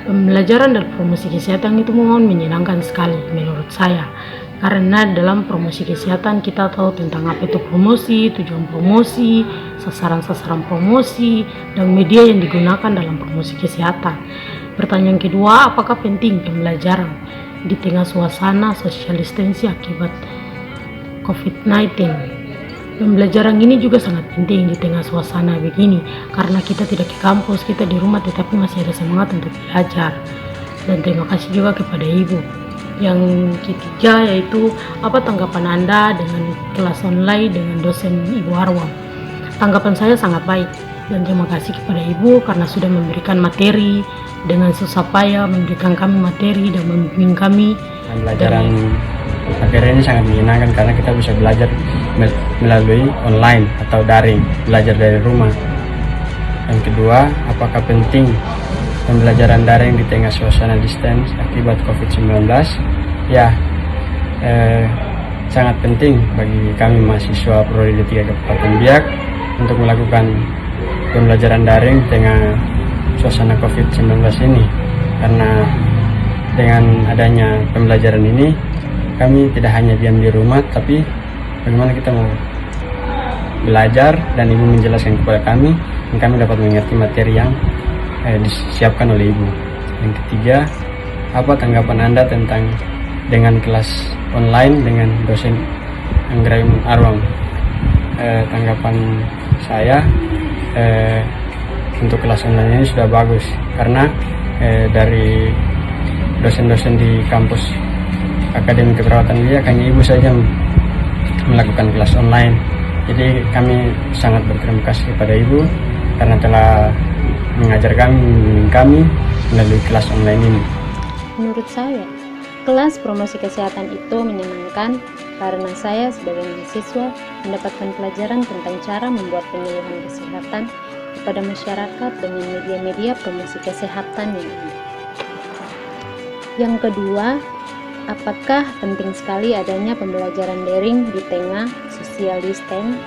Pembelajaran dan promosi kesehatan itu mohon menyenangkan sekali menurut saya, karena dalam promosi kesehatan kita tahu tentang apa itu promosi, tujuan promosi, sasaran-sasaran promosi, dan media yang digunakan dalam promosi kesehatan. Pertanyaan kedua, apakah penting pembelajaran di tengah suasana social distancing akibat COVID-19? Pembelajaran ini juga sangat penting di tengah suasana begini, karena kita tidak ke kampus, kita di rumah tetapi masih ada semangat untuk belajar. Dan terima kasih juga kepada Ibu. Yang ketiga yaitu, apa tanggapan Anda dengan kelas online dengan dosen Ibu Arwam? Tanggapan saya sangat baik, dan terima kasih kepada Ibu karena sudah memberikan materi dengan susah payah, memberikan kami materi dan membimbing kami. Pembelajaran materi ini sangat menyenangkan karena kita bisa belajar melalui online atau daring, belajar dari rumah. Yang kedua, apakah penting pembelajaran daring di tengah suasana distance akibat COVID-19? Ya, sangat penting bagi kami mahasiswa Prodi D3 Kabupaten Biak untuk melakukan pembelajaran daring di tengah suasana COVID-19 ini, karena dengan adanya pembelajaran ini kami tidak hanya diam di rumah, tapi bagaimana kita mau belajar dan Ibu menjelaskan kepada kami dan kami dapat mengerti materi yang disiapkan oleh Ibu. Yang ketiga, apa tanggapan Anda tentang dengan kelas online dengan dosen Anggraim Arwam? Tanggapan saya untuk kelas online ini sudah bagus, karena dari dosen-dosen di kampus Akademi Keperawatan Biak hanya Ibu saja melakukan kelas online. Jadi kami sangat berterima kasih kepada Ibu karena telah mengajar kami melalui kelas online ini. Menurut saya, kelas promosi kesehatan itu menyenangkan karena saya sebagai mahasiswa mendapatkan pelajaran tentang cara membuat penyuluhan kesehatan kepada masyarakat dengan media-media promosi kesehatan yang ada. Yang kedua, apakah penting sekali adanya pembelajaran daring di tengah social distancing?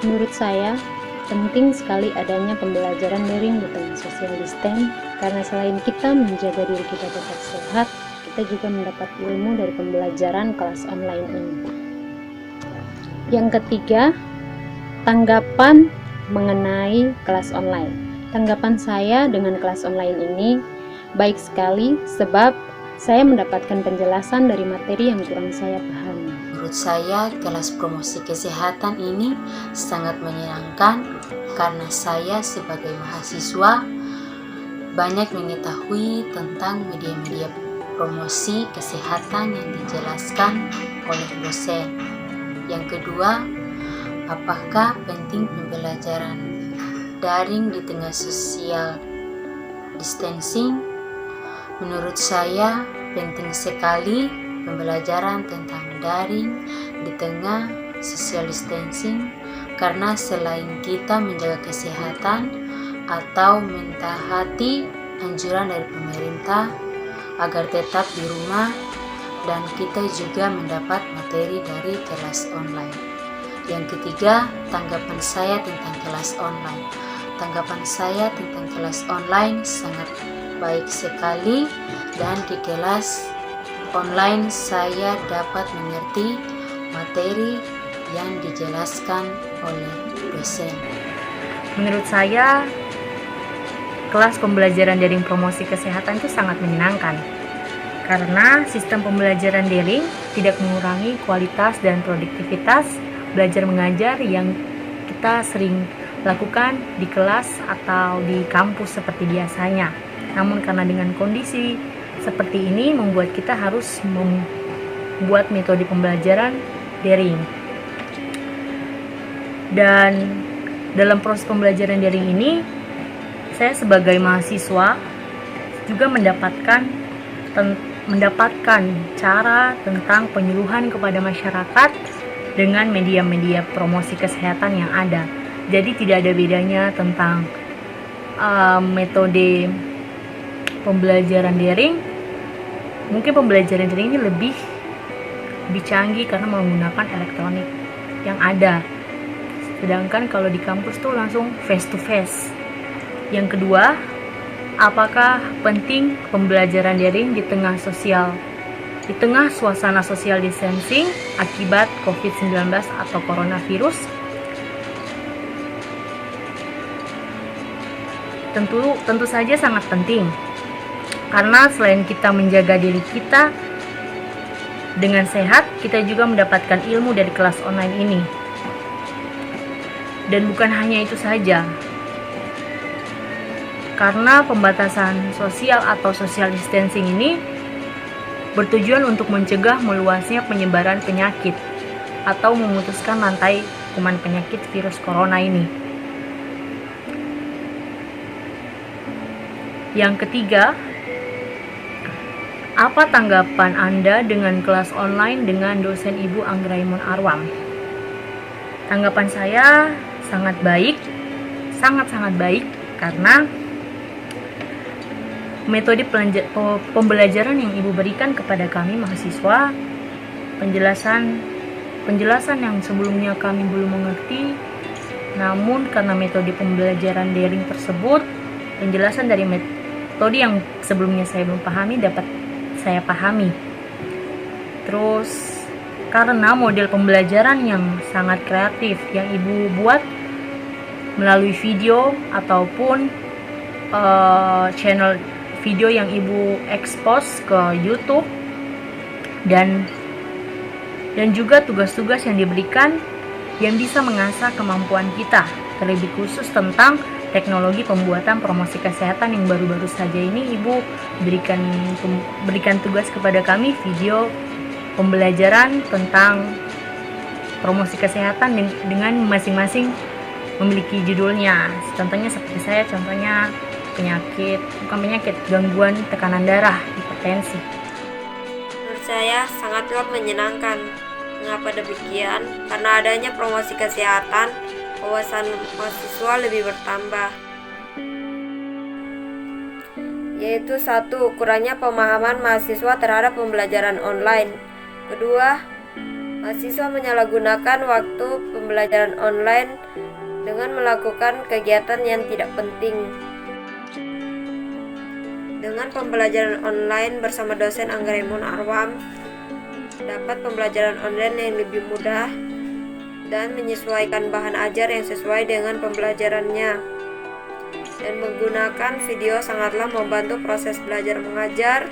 Menurut saya, penting sekali adanya pembelajaran daring di tengah social distancing, karena selain kita menjaga diri kita tetap sehat, kita juga mendapat ilmu dari pembelajaran kelas online ini. Yang ketiga, tanggapan mengenai kelas online. Tanggapan saya dengan kelas online ini baik sekali, sebab saya mendapatkan penjelasan dari materi yang kurang saya pahami. Menurut saya, kelas promosi kesehatan ini sangat menyenangkan karena saya sebagai mahasiswa banyak mengetahui tentang media-media promosi kesehatan yang dijelaskan oleh dosen. Yang kedua, apakah penting pembelajaran daring di tengah social distancing? Menurut saya, penting sekali pembelajaran tentang daring di tengah social distancing, karena selain kita menjaga kesehatan atau mentaati anjuran dari pemerintah agar tetap di rumah, dan kita juga mendapat materi dari kelas online. Yang ketiga, tanggapan saya tentang kelas online. Tanggapan saya tentang kelas online sangat baik sekali, dan di kelas online saya dapat mengerti materi yang dijelaskan oleh dosen. Menurut saya, kelas pembelajaran daring promosi kesehatan itu sangat menyenangkan, karena sistem pembelajaran daring tidak mengurangi kualitas dan produktivitas belajar mengajar yang kita sering lakukan di kelas atau di kampus seperti biasanya. Namun karena dengan kondisi seperti ini membuat kita harus membuat metode pembelajaran daring. Dan dalam proses pembelajaran daring ini, saya sebagai mahasiswa juga mendapatkan cara tentang penyuluhan kepada masyarakat dengan media-media promosi kesehatan yang ada. Jadi tidak ada bedanya tentang metode pembelajaran daring. Mungkin pembelajaran daring ini lebih canggih karena menggunakan elektronik yang ada. Sedangkan kalau di kampus tuh langsung face to face. Yang kedua, apakah penting pembelajaran daring di tengah suasana social distancing akibat COVID-19 atau coronavirus? Tentu saja sangat penting. Karena selain kita menjaga diri kita dengan sehat, kita juga mendapatkan ilmu dari kelas online ini. Dan bukan hanya itu saja, karena pembatasan sosial atau social distancing ini bertujuan untuk mencegah meluasnya penyebaran penyakit atau memutuskan rantai kuman penyakit virus corona ini. Yang ketiga, apa tanggapan Anda dengan kelas online dengan dosen Ibu Anggraimon Arwam? Tanggapan saya sangat baik, sangat-sangat baik, karena metode pembelajaran yang Ibu berikan kepada kami mahasiswa, penjelasan yang sebelumnya kami belum mengerti, namun karena metode pembelajaran daring tersebut, penjelasan dari metode yang sebelumnya saya belum pahami dapat saya pahami. Terus karena model pembelajaran yang sangat kreatif yang Ibu buat melalui video ataupun channel video yang Ibu expose ke YouTube, dan juga tugas-tugas yang diberikan yang bisa mengasah kemampuan kita, terlebih khusus tentang teknologi pembuatan promosi kesehatan yang baru-baru saja ini Ibu berikan tugas kepada kami video pembelajaran tentang promosi kesehatan dengan masing-masing memiliki judulnya. Contohnya seperti saya, gangguan tekanan darah, hipertensi. Menurut saya sangatlah menyenangkan. Mengapa demikian? Karena adanya promosi kesehatan, wawasan mahasiswa lebih bertambah. Yaitu satu, kurangnya pemahaman mahasiswa terhadap pembelajaran online. Kedua, mahasiswa menyalahgunakan waktu pembelajaran online dengan melakukan kegiatan yang tidak penting. Dengan pembelajaran online bersama dosen Anggraimon Arwam, dapat pembelajaran online yang lebih mudah dan menyesuaikan bahan ajar yang sesuai dengan pembelajarannya. Dan menggunakan video sangatlah membantu proses belajar mengajar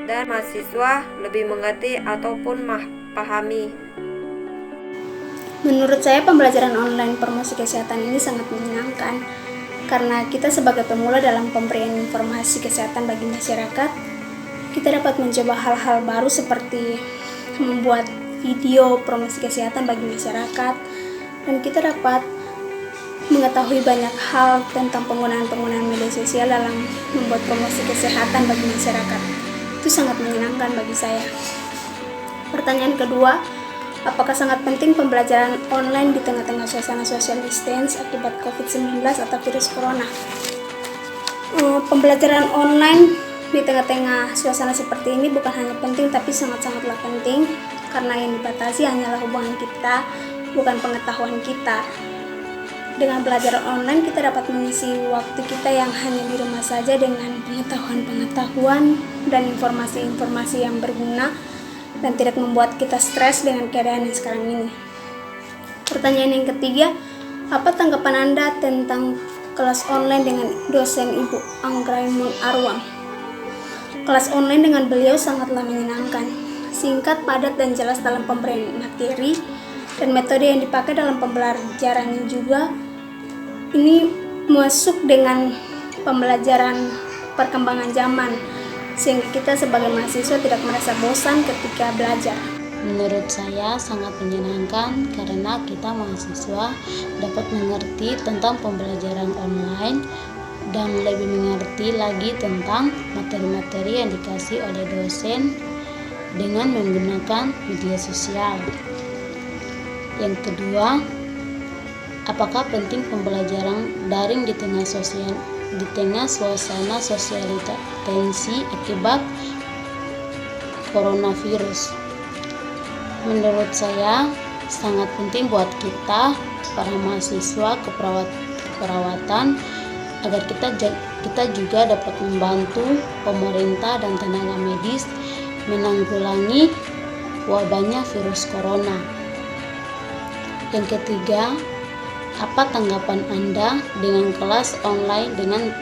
dan mahasiswa lebih mengerti ataupun pahami. Menurut saya pembelajaran online promosi kesehatan ini sangat menyenangkan karena kita sebagai pemula dalam pemberian informasi kesehatan bagi masyarakat, kita dapat mencoba hal-hal baru seperti membuat video promosi kesehatan bagi masyarakat, dan kita dapat mengetahui banyak hal tentang penggunaan media sosial dalam membuat promosi kesehatan bagi masyarakat. Itu sangat menyenangkan bagi saya. Pertanyaan kedua, apakah sangat penting pembelajaran online di tengah-tengah suasana social distance akibat COVID-19 atau virus corona? Pembelajaran online di tengah-tengah suasana seperti ini bukan hanya penting, tapi sangat-sangatlah penting, karena yang dibatasi hanyalah hubungan kita, bukan pengetahuan kita. Dengan belajar online, kita dapat mengisi waktu kita yang hanya di rumah saja dengan pengetahuan dan informasi-informasi yang berguna, dan tidak membuat kita stres dengan keadaan yang sekarang ini. Pertanyaan yang ketiga, apa tanggapan Anda tentang kelas online dengan dosen Ibu Anggraimon Arwam? Kelas online dengan beliau sangatlah menyenangkan, singkat, padat, dan jelas dalam pemberian materi, dan metode yang dipakai dalam pembelajarannya juga ini masuk dengan pembelajaran perkembangan zaman, sehingga kita sebagai mahasiswa tidak merasa bosan ketika belajar. Menurut saya sangat menyenangkan karena kita mahasiswa dapat mengerti tentang pembelajaran online dan lebih mengerti lagi tentang materi-materi yang dikasih oleh dosen dengan menggunakan media sosial. Yang kedua, apakah penting pembelajaran daring di tengah suasana sosialita tensi akibat coronavirus? Menurut saya sangat penting buat kita para mahasiswa keperawatan agar kita juga dapat membantu pemerintah dan tenaga medis menanggulangi wabahnya virus corona. Yang ketiga, apa tanggapan Anda dengan kelas online dengan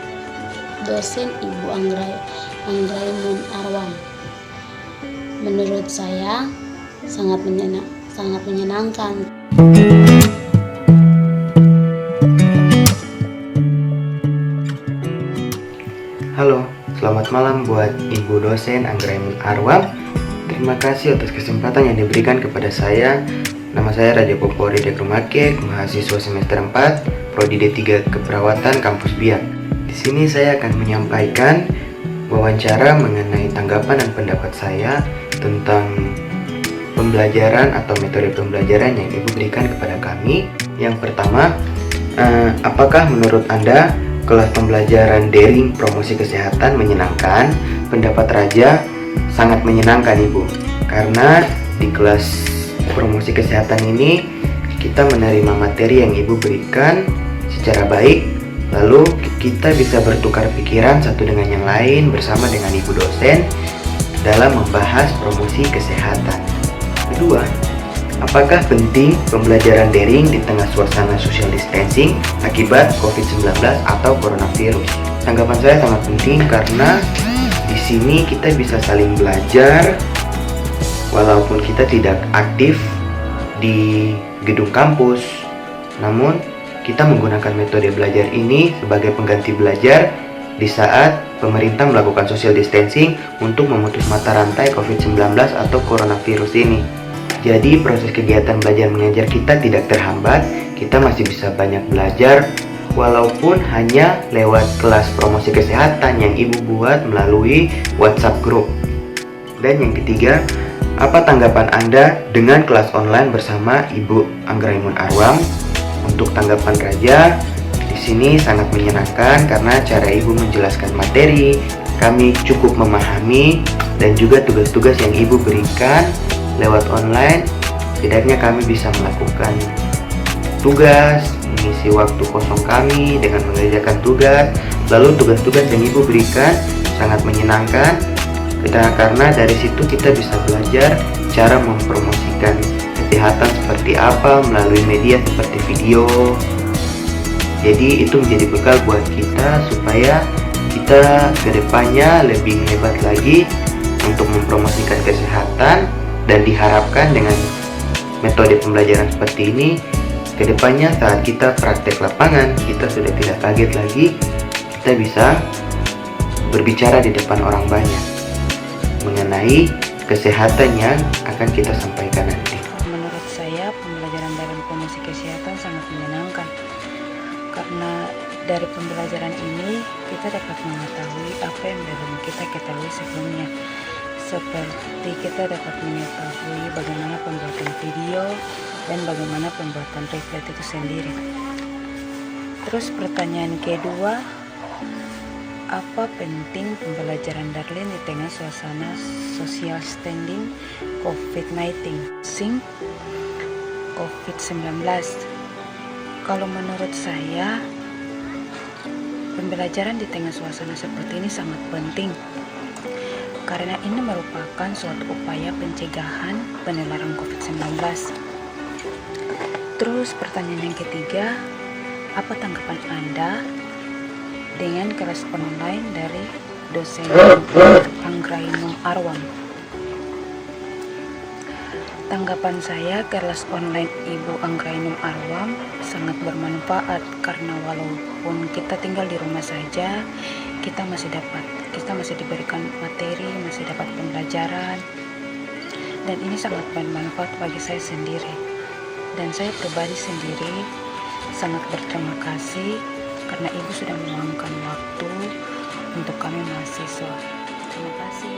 dosen Ibu Anggraimun Arwam? Menurut saya sangat menyenangkan. Halo, selamat malam buat Ibu dosen Anggraimun Arwam. Terima kasih atas kesempatan yang diberikan kepada saya. Nama saya Raja Popori Dekrumake, mahasiswa semester 4, Prodi D3 Keperawatan Kampus Biak. Di sini saya akan menyampaikan wawancara mengenai tanggapan dan pendapat saya tentang pembelajaran atau metode pembelajaran yang Ibu berikan kepada kami. Yang pertama, apakah menurut Anda kelas pembelajaran daring promosi kesehatan menyenangkan? Pendapat Raja sangat menyenangkan, Ibu, karena di kelas promosi kesehatan ini kita menerima materi yang Ibu berikan secara baik, lalu kita bisa bertukar pikiran satu dengan yang lain bersama dengan Ibu dosen dalam membahas promosi kesehatan. Kedua, apakah penting pembelajaran daring di tengah suasana social distancing akibat COVID-19 atau coronavirus? Tanggapan saya sangat penting karena di sini kita bisa saling belajar walaupun kita tidak aktif di gedung kampus. Namun, kita menggunakan metode belajar ini sebagai pengganti belajar di saat pemerintah melakukan social distancing untuk memutus mata rantai COVID-19 atau coronavirus ini. Jadi proses kegiatan belajar mengajar kita tidak terhambat, kita masih bisa banyak belajar walaupun hanya lewat kelas promosi kesehatan yang Ibu buat melalui WhatsApp group. Dan yang ketiga, apa tanggapan Anda dengan kelas online bersama Ibu Anggraimun Arwam? Untuk tanggapan Raja, di sini sangat menyenangkan karena cara Ibu menjelaskan materi, kami cukup memahami, dan juga tugas-tugas yang Ibu berikan lewat online, setidaknya kami bisa melakukan tugas, mengisi waktu kosong kami dengan mengerjakan tugas. Lalu tugas-tugas yang Ibu berikan sangat menyenangkan karena dari situ kita bisa belajar cara mempromosikan kesehatan seperti apa melalui media seperti video. Jadi itu menjadi bekal buat kita supaya kita kedepannya lebih hebat lagi untuk mempromosikan kesehatan. Dan diharapkan dengan metode pembelajaran seperti ini, kedepannya saat kita praktek lapangan, kita sudah tidak kaget lagi, kita bisa berbicara di depan orang banyak mengenai kesehatan yang akan kita sampaikan nanti. Menurut saya, pembelajaran dalam promosi kesehatan sangat menyenangkan karena dari pembelajaran ini kita dapat mengetahui apa yang belum kita ketahui sebelumnya. Seperti kita dapat mengetahui bagaimana pembuatan video dan bagaimana pembuatan template itu sendiri. Terus pertanyaan kedua, apa penting pembelajaran daring di tengah suasana social standing COVID-19? COVID-19. Kalau menurut saya, pembelajaran di tengah suasana seperti ini sangat penting. Karena ini merupakan suatu upaya pencegahan penularan COVID-19. Terus pertanyaan yang ketiga, apa tanggapan Anda dengan kelas online dari dosen Anggraimun Arwam? Tanggapan saya, kelas online Ibu Anggraimun Arwam sangat bermanfaat karena walaupun kita tinggal di rumah saja, kita masih diberikan materi, masih dapat pembelajaran, dan ini sangat bermanfaat bagi saya sendiri. Dan saya pribadi sendiri sangat berterima kasih karena Ibu sudah meluangkan waktu untuk kami mahasiswa. Terima kasih.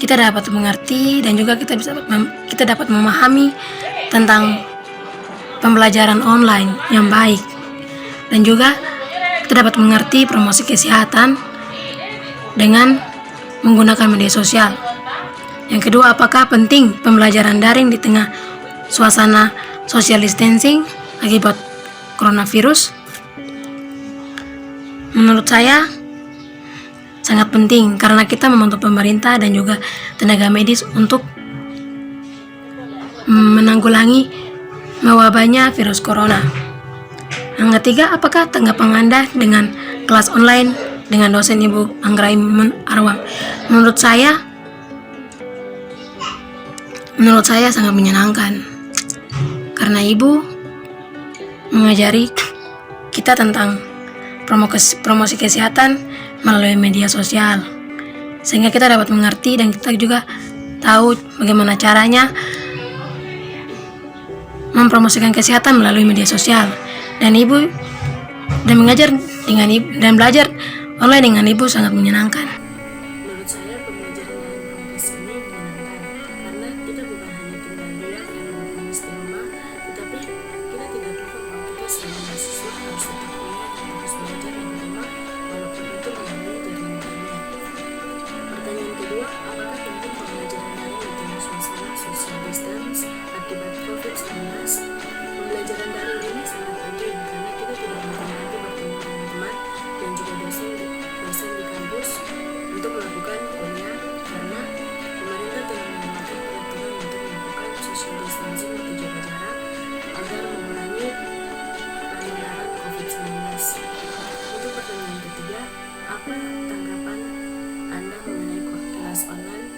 Kita dapat mengerti dan juga kita dapat memahami tentang pembelajaran online yang baik. Dan juga kita dapat mengerti promosi kesehatan dengan menggunakan media sosial. Yang kedua, apakah penting pembelajaran daring di tengah suasana social distancing akibat coronavirus? Menurut saya sangat penting karena kita membantu pemerintah dan juga tenaga medis untuk menanggulangi mewabahnya virus corona. Yang ketiga, apakah tanggapan Anda dengan kelas online dengan dosen Ibu Anggraimun Arwam? Menurut saya sangat menyenangkan karena Ibu mengajari kita tentang promosi kesehatan melalui media sosial, sehingga kita dapat mengerti dan kita juga tahu bagaimana caranya mempromosikan kesehatan melalui media sosial. Dan Ibu dan mengajar dengan Ibu dan belajar online dengan Ibu sangat menyenangkan. Menurut saya pembelajaran daring progres ini menyenangkan karena kita bukan hanya tinggal diam dan menulis di rumah, tetapi kita tidak lupa bahwa kita sebagai mahasiswa harus tetap kuliah dan terus belajar dari rumah walaupun itu melalui jaringan internet. Pertanyaan kedua, apakah penting pembelajaran daring di tengah suasana social distance akibat COVID-19? Pembelajaran daring ini sangat penting karena kita tidak mungkin lagi bertemu dengan teman dan juga dosen di kampus untuk melakukan kuliah karena pemerintah telah mengeluarkan peraturan untuk melakukan social distancing atau jaga jarak agar mengurangi penularan COVID-19. Untuk pertanyaan ketiga, apa tanggapan Anda mengenai kelas online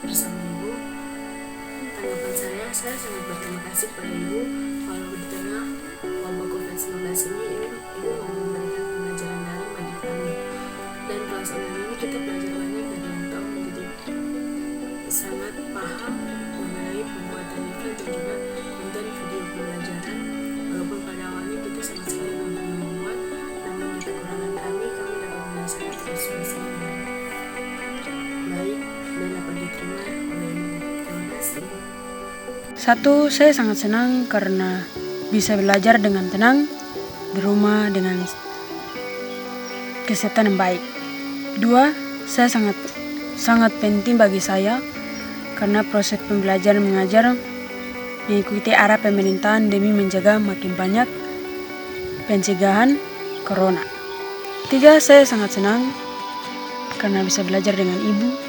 bersama Ibu? Tanggapan saya sangat berterima kasih kepada Ibu walau di tengah wabah COVID-19 ini Ibu mau memberikan pembelajaran daring bagi kami. Dan kelas online ini kita belajar banyak dari yang tahu menjadi sangat paham mengenai pembuatan event dan juga konten video pembelajaran. Walaupun pada awalnya kita sama sekali belum membuat, namun di kekurangan kami dapat menyelesaikan proses dengan baik dan dapat diterima oleh Ibu. Terima kasih. Satu, saya sangat senang karena bisa belajar dengan tenang di rumah dengan kesehatan yang baik. Dua, saya sangat penting bagi saya karena proses pembelajaran mengajar mengikuti arah pemerintahan demi menjaga makin banyak pencegahan corona. Tiga, saya sangat senang karena bisa belajar dengan Ibu